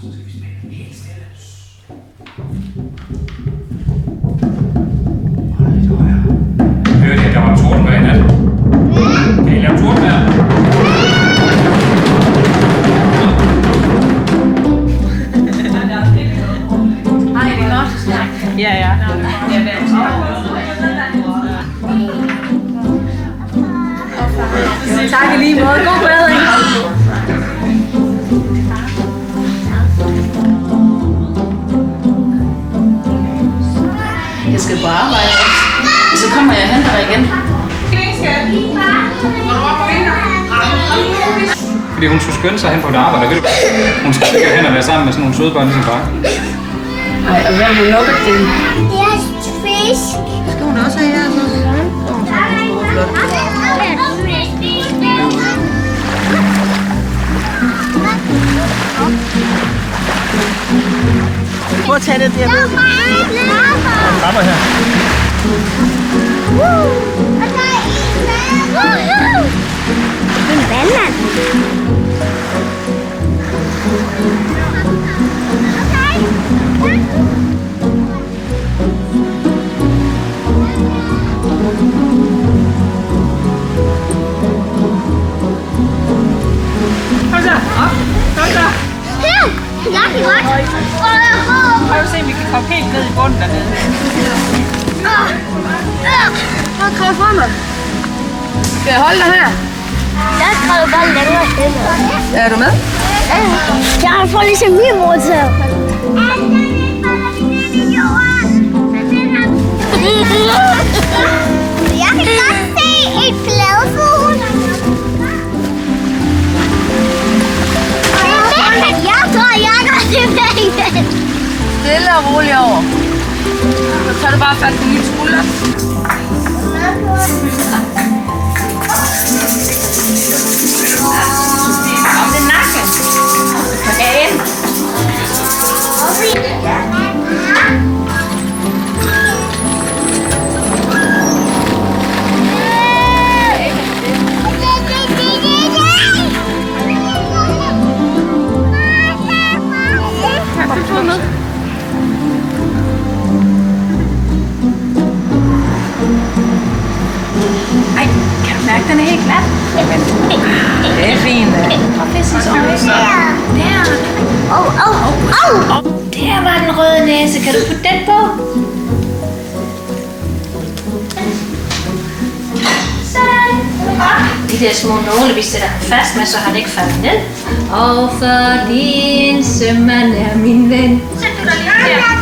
så skal vi spille helt stille. Hørte I, at der var tordenvejr i nat? Kan I lave tordenvejr? Hej, det er godt. Ja. Tak i lige måde. God bedring. Jeg skal på arbejde, og så kommer jeg og henter dig igen. Fordi hun skulle skynde sig hen på et arbejde, ved du? Hun skal ikke hen og være sammen med sådan nogle søde børn ligesom far. Ej, og hvem har lukket den? Det er fisk. Skal hun også have her? Prøv at tage det der. Kommer her. Og der er en med. En vandmand. Kom så, op. Kom så. Her. Jeg kan godt. Prøv at se, om vi kan komme helt ned i bunden dernede. Kom fra mig. Skal jeg holde dig her? Jeg skal bare længere til. Er du med? Jeg får ligesom min mor til. Jeg kan godt se et fladfugl. Jeg tror, jeg går tilbage. Stille og roligt over. Så tager du bare fat på min skulder. Om det er nakken. På hagen. Ej, kan du mærke, den er helt glat? Det er fint. Og fiskens øje. Der. Der var den røde næse. Kan du putte den på? Sådan. De der små nåle, vi sætter den fast med, så har det ikke faldet ned. Og fordi en sømand er min ven. Sæt du dig lige her.